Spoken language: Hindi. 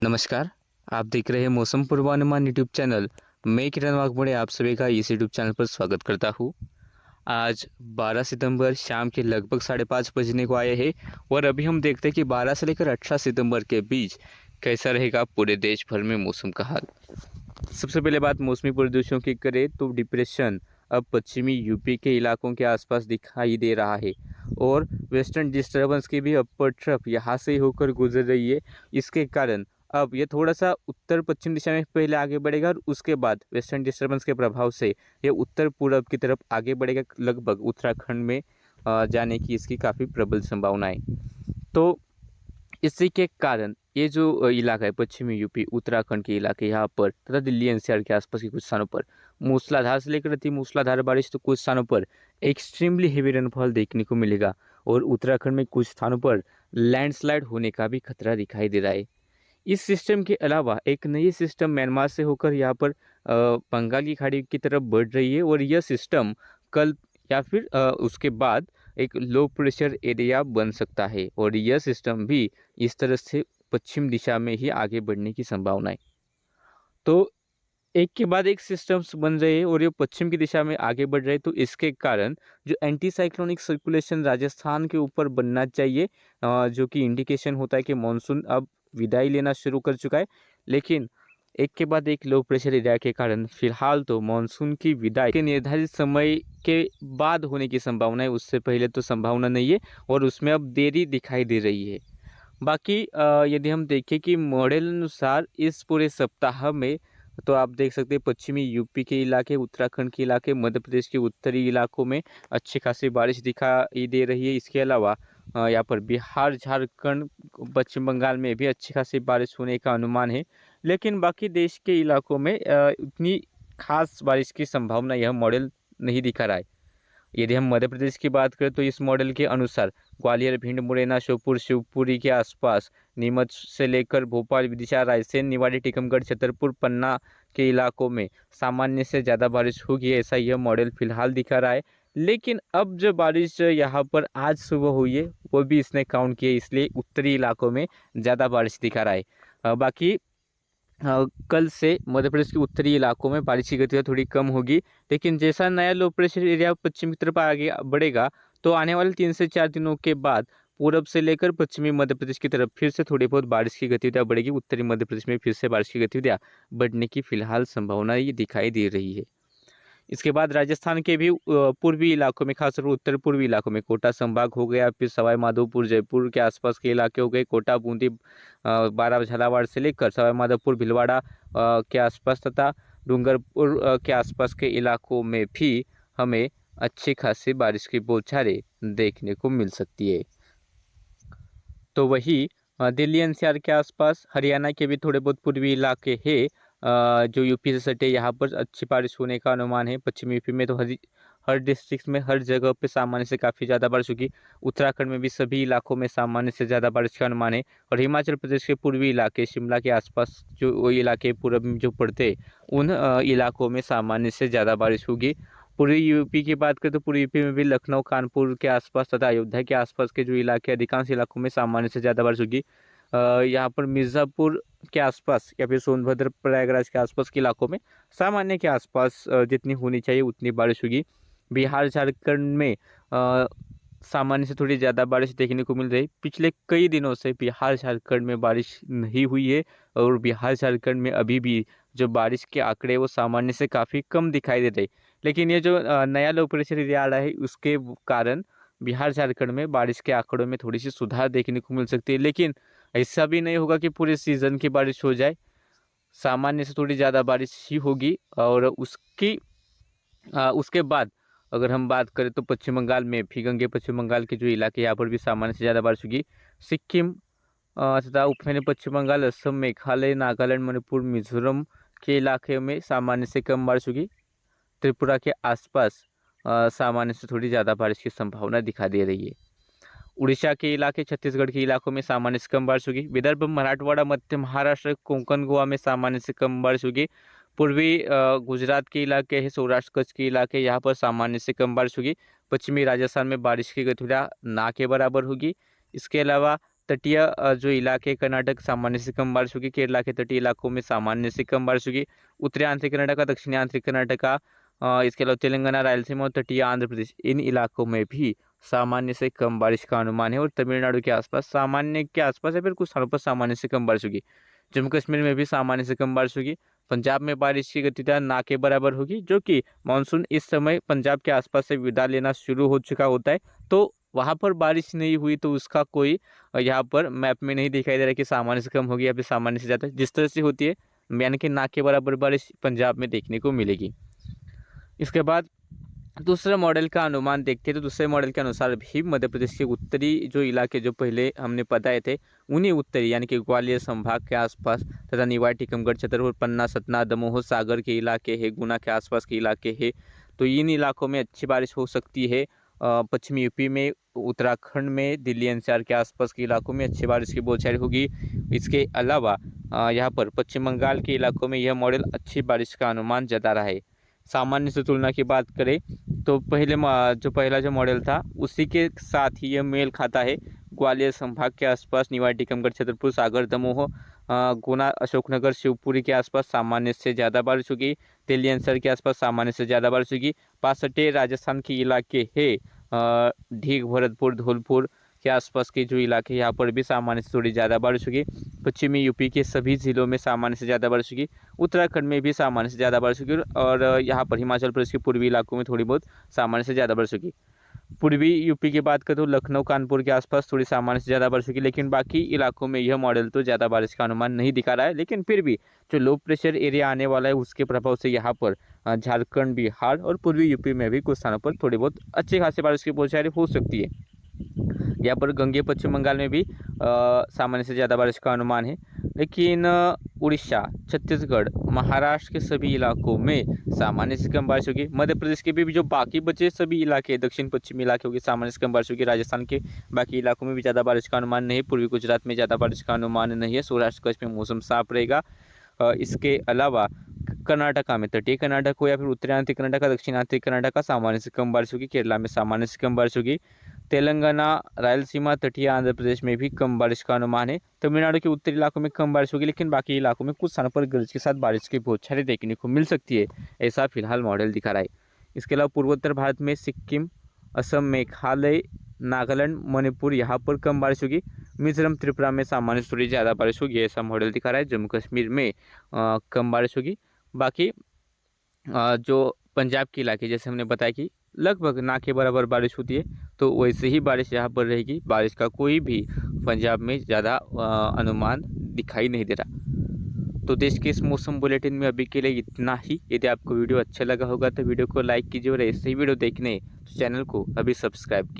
नमस्कार। आप देख रहे हैं मौसम पूर्वानुमान यूट्यूब चैनल। मैं किरण वाघमोड़े आप सभी का इस यूट्यूब चैनल पर स्वागत करता हूँ। आज 12 सितंबर शाम के लगभग 5:30 बजने को आए हैं और अभी हम देखते हैं कि 12 से लेकर 18 सितंबर के बीच कैसा रहेगा पूरे देश भर में मौसम का हाल। सबसे पहले बात मौसमी परिदृश्यों की करें तो डिप्रेशन अब पश्चिमी यूपी के इलाकों के आसपास दिखाई दे रहा है और वेस्टर्न डिस्टर्बेंस की भी अपर ट्रफ यहाँ से होकर गुजर रही है। इसके कारण अब ये थोड़ा सा उत्तर पश्चिम दिशा में पहले आगे बढ़ेगा और उसके बाद वेस्टर्न डिस्टर्बेंस के प्रभाव से ये उत्तर पूर्व की तरफ आगे बढ़ेगा, लगभग उत्तराखंड में जाने की इसकी काफ़ी प्रबल संभावना है। तो इसी के कारण ये जो इलाका है पश्चिमी यूपी उत्तराखंड के इलाके यहाँ पर तथा दिल्ली एनसीआर के आसपास के कुछ स्थानों पर मूसलाधार से लेकर अति मूसलाधार बारिश, तो कुछ स्थानों पर एक्सट्रीमली हेवी रेनफॉल देखने को मिलेगा और उत्तराखंड में कुछ स्थानों पर लैंडस्लाइड होने का भी खतरा दिखाई दे रहा है। इस सिस्टम के अलावा एक नई सिस्टम म्यांमार से होकर यहाँ पर बंगाल की खाड़ी की तरफ बढ़ रही है और यह सिस्टम कल या फिर उसके बाद एक लो प्रेशर एरिया बन सकता है और यह सिस्टम भी इस तरह से पश्चिम दिशा में ही आगे बढ़ने की संभावना है। तो एक के बाद एक सिस्टम्स बन रहे हैं और ये पश्चिम की दिशा में आगे बढ़ रहे हैं, तो इसके कारण जो एंटी साइक्लोनिक सर्कुलेशन राजस्थान के ऊपर बनना चाहिए, जो कि इंडिकेशन होता है कि मानसून अब विदाई लेना शुरू कर चुका है। लेकिन एक के बाद एक लो प्रेशर एरिया के कारण फिलहाल तो मानसून की विदाई के निर्धारित समय के बाद होने की संभावना है, उससे पहले तो संभावना नहीं है और उसमें अब देरी दिखाई दे रही है। बाकी यदि हम देखें कि मॉडल अनुसार इस पूरे सप्ताह में, तो आप देख सकते हैं पश्चिमी यूपी के इलाके, उत्तराखंड के इलाके, मध्य प्रदेश के उत्तरी इलाकों में अच्छी खासी बारिश दिखाई दे रही है। इसके अलावा यहाँ पर बिहार, झारखंड, पश्चिम बंगाल में भी अच्छी खासी बारिश होने का अनुमान है। लेकिन बाकी देश के इलाकों में उतनी खास बारिश की संभावना यह मॉडल नहीं दिखा रहा है। यदि हम मध्य प्रदेश की बात करें तो इस मॉडल के अनुसार ग्वालियर, भिंड, मुरैना, श्योपुर, शिवपुरी के आसपास, नीमच से लेकर भोपाल, विदिशा, रायसेन, निवाड़ी, टीकमगढ़, छतरपुर, पन्ना के इलाकों में सामान्य से ज़्यादा बारिश होगी, ऐसा यह मॉडल फिलहाल दिखा रहा है। लेकिन अब जो बारिश यहाँ पर आज सुबह हुई है वो भी इसने काउंट किए, इसलिए उत्तरी इलाकों में ज़्यादा बारिश दिखा रहा है। बाकी कल से मध्य प्रदेश के उत्तरी इलाकों में बारिश की गतिविधि थोड़ी कम होगी। लेकिन जैसा नया लो प्रेशर एरिया पश्चिम की तरफ आगे बढ़ेगा, तो आने वाले 3 से 4 दिनों के बाद पूरब से लेकर पश्चिमी मध्य प्रदेश की तरफ फिर से थोड़ी बहुत बारिश की गतिविधियाँ बढ़ेगी। उत्तरी मध्य प्रदेश में फिर से बारिश की गतिविधियाँ बढ़ने की फिलहाल संभावना ये दिखाई दे रही है। इसके बाद राजस्थान के भी पूर्वी इलाकों में, खासतौर पर उत्तर पूर्वी इलाकों में, कोटा संभाग हो गया, फिर सवाई माधोपुर, जयपुर के आसपास के इलाके हो गए, कोटा, बूंदी, बारां, झालावाड़ से लेकर सवाई माधोपुर, भीलवाड़ा के आसपास तथा डूंगरपुर के आसपास के इलाकों में भी हमें अच्छी खासी बारिश की बौछारें देखने को मिल सकती है। तो वही दिल्ली एनसीआर के आसपास, हरियाणा के भी थोड़े बहुत पूर्वी इलाके हैं जो यूपी से सटे, यहाँ पर अच्छी बारिश होने का अनुमान है। पश्चिमी यूपी में तो हर डिस्ट्रिक्ट में, हर जगह पे सामान्य से काफ़ी ज़्यादा बारिश होगी। उत्तराखंड में भी सभी इलाकों में सामान्य से ज़्यादा बारिश का अनुमान है। और हिमाचल प्रदेश के पूर्वी इलाके, शिमला के आसपास जो वो इलाके पूर्व में जो पड़ते हैं, उन इलाकों में सामान्य से ज़्यादा बारिश होगी। पूरी यूपी की बात करें तो पूरी यूपी में भी लखनऊ, कानपुर के आसपास तथा अयोध्या के आसपास के जो इलाके, अधिकांश इलाकों में सामान्य से ज़्यादा बारिश होगी। यहाँ पर मिर्ज़ापुर के आसपास या फिर सोनभद्र, प्रयागराज के आसपास के इलाकों में सामान्य के आसपास जितनी होनी चाहिए उतनी बारिश होगी। बिहार, झारखंड में सामान्य से थोड़ी ज़्यादा बारिश देखने को मिल रही। पिछले कई दिनों से बिहार, झारखंड में बारिश नहीं हुई है और बिहार, झारखंड में अभी भी जो बारिश के आंकड़े वो सामान्य से काफ़ी कम दिखाई दे रहे। लेकिन ये जो नया लो प्रेशर एरिया आ रहा है उसके कारण बिहार, झारखंड में बारिश के आंकड़ों में थोड़ी सी सुधार देखने को मिल सकती है। लेकिन ऐसा भी नहीं होगा कि पूरे सीज़न की बारिश हो जाए, सामान्य से थोड़ी ज़्यादा बारिश ही होगी। और उसके बाद अगर हम बात करें तो पश्चिम बंगाल में भी, गंगे पश्चिम बंगाल के जो इलाके, यहाँ पर भी सामान्य से ज़्यादा बारिश होगी। सिक्किम तथा उपमन्य पश्चिम बंगाल, असम, मेघालय, नागालैंड, मणिपुर, मिजोरम के इलाके में सामान्य से कम बारिश होगी। त्रिपुरा के आसपास सामान्य से थोड़ी ज़्यादा बारिश की संभावना दिखा दे रही है। उड़ीसा के इलाके, छत्तीसगढ़ के इलाकों में सामान्य से कम बारिश होगी। विदर्भ, मराठवाड़ा, मध्य महाराष्ट्र, कोंकण, गोवा में सामान्य से कम बारिश होगी। पूर्वी गुजरात के इलाके हैं, सौराष्ट्र, कच्छ के इलाके, यहाँ पर सामान्य से कम बारिश होगी। पश्चिमी राजस्थान में बारिश की गतिविधियाँ ना के बराबर होगी। इसके अलावा तटीय जो इलाके कर्नाटक सामान्य से कम बारिश होगी, केरला के तटीय इलाकों में सामान्य से कम बारिश होगी, उत्तरी आंतरिक कर्नाटक, दक्षिणी आंतरिक कर्नाटक, इसके अलावा तेलंगाना, रायलसीमा और तटीय आंध्र प्रदेश, इन इलाकों में भी सामान्य से कम बारिश का अनुमान है। और तमिलनाडु के आसपास सामान्य के आसपास या फिर कुछ स्थानों पर सामान्य से कम बारिश होगी। जम्मू कश्मीर में भी सामान्य से कम बारिश होगी। पंजाब में बारिश की गति ना के बराबर होगी, जो कि मानसून इस समय पंजाब के आसपास से विदा लेना शुरू हो चुका होता है, तो वहाँ पर बारिश नहीं हुई तो उसका कोई यहाँ पर मैप में नहीं दिखाई दे रहा है कि सामान्य से कम होगी या फिर सामान्य से ज़्यादा। जिस तरह से होती है यानी कि ना के बराबर बारिश पंजाब में देखने को मिलेगी। इसके बाद दूसरे मॉडल का अनुमान देखते हैं, तो दूसरे मॉडल के अनुसार भी मध्य प्रदेश के उत्तरी जो इलाके जो पहले हमने बताए थे, उन्हीं उत्तरी यानी कि ग्वालियर संभाग के आसपास तथा निवाड़ी, टीकमगढ़, छतरपुर, पन्ना, सतना, दमोह, सागर के इलाके हैं, गुना के आसपास के इलाके हैं, तो इन इलाकों में अच्छी बारिश हो सकती है। पश्चिमी यूपी में, उत्तराखंड में, दिल्ली एनसीआर के आसपास के इलाकों में अच्छी बारिश की बौछारें होगी। इसके अलावा यहाँ पर पश्चिम बंगाल के इलाकों में यह मॉडल अच्छी बारिश का अनुमान जता रहा है। सामान्य से तुलना की बात करें तो पहला जो मॉडल था उसी के साथ ही यह मेल खाता है। ग्वालियर संभाग के आसपास, निवाड़ी, टीकमगढ़, छतरपुर, सागर, दमोह, गुना, अशोकनगर, शिवपुरी के आसपास सामान्य से ज़्यादा बारिश होगी। दिल्ली एनसीआर के आसपास सामान्य से ज़्यादा बारिश होगी। 65 राजस्थान के इलाके है, ढीग, भरतपुर, धौलपुर के आसपास के जो इलाके, यहाँ पर भी सामान्य से थोड़ी ज़्यादा बारिश होगी। पश्चिमी यूपी के सभी ज़िलों में सामान्य से ज़्यादा बारिश होगी। उत्तराखंड में भी सामान्य से ज़्यादा बारिश होगी और यहाँ पर हिमाचल प्रदेश के पूर्वी इलाकों में थोड़ी बहुत सामान्य से ज़्यादा बारिश होगी। पूर्वी यूपी की बात करें तो लखनऊ, कानपुर के आसपास थोड़ी सामान्य से ज़्यादा बारिश होगी, लेकिन बाकी इलाकों में यह मॉडल तो ज़्यादा बारिश का अनुमान नहीं दिखा रहा है। लेकिन फिर भी जो लो प्रेशर एरिया आने वाला है उसके प्रभाव से यहाँ पर झारखंड, बिहार और पूर्वी यूपी में भी कुछ स्थानों पर थोड़ी बहुत अच्छी खासी बारिश की बौछारें हो सकती है। यहाँ पर गंगे पश्चिम बंगाल में भी सामान्य से ज़्यादा बारिश का अनुमान है, लेकिन उड़ीसा, छत्तीसगढ़, महाराष्ट्र के सभी इलाकों में सामान्य से कम बारिश होगी। मध्य प्रदेश के भी जो बाकी बचे सभी इलाके, दक्षिण पश्चिमी इलाके होगी, सामान्य से कम बारिश होगी। राजस्थान के बाकी इलाकों में भी ज़्यादा बारिश का अनुमान नहीं है। पूर्वी गुजरात में ज़्यादा बारिश का अनुमान नहीं है। सौराष्ट्र कच्छ में मौसम साफ रहेगा। इसके अलावा कर्नाटका में, तटीय कर्नाटक हो या फिर उत्तरी आंतरिक कर्नाटक, दक्षिण आंतरिक कर्नाटक का सामान्य से कम बारिश होगी। केरला में सामान्य से कम बारिश होगी। तेलंगाना, रायलसीमा, तटीय आंध्र प्रदेश में भी कम बारिश का अनुमान है। तमिलनाडु के उत्तरी इलाकों में कम बारिश होगी, लेकिन बाकी इलाकों में कुछ स्थानों पर गरज के साथ बारिश की बौछारें देखने को मिल सकती है, ऐसा फिलहाल मॉडल दिखा रहा है। इसके अलावा पूर्वोत्तर भारत में सिक्किम, असम, मेघालय, नागालैंड, मणिपुर, यहाँ पर कम बारिश होगी। मिजोरम, त्रिपुरा में सामान्य से थोड़ी ज़्यादा बारिश होगी, ऐसा मॉडल दिखा रहा है। जम्मू कश्मीर में कम बारिश होगी। बाकी जो पंजाब के इलाके, जैसे हमने बताया कि लगभग ना के बराबर बारिश होती है, तो वैसे ही बारिश यहाँ पर रहेगी। बारिश का कोई भी पंजाब में ज़्यादा अनुमान दिखाई नहीं दे रहा। तो देश के इस मौसम बुलेटिन में अभी के लिए इतना ही। यदि आपको वीडियो अच्छा लगा होगा तो वीडियो को लाइक कीजिए और ऐसे ही वीडियो देखने तो चैनल को अभी सब्सक्राइब कीजिए।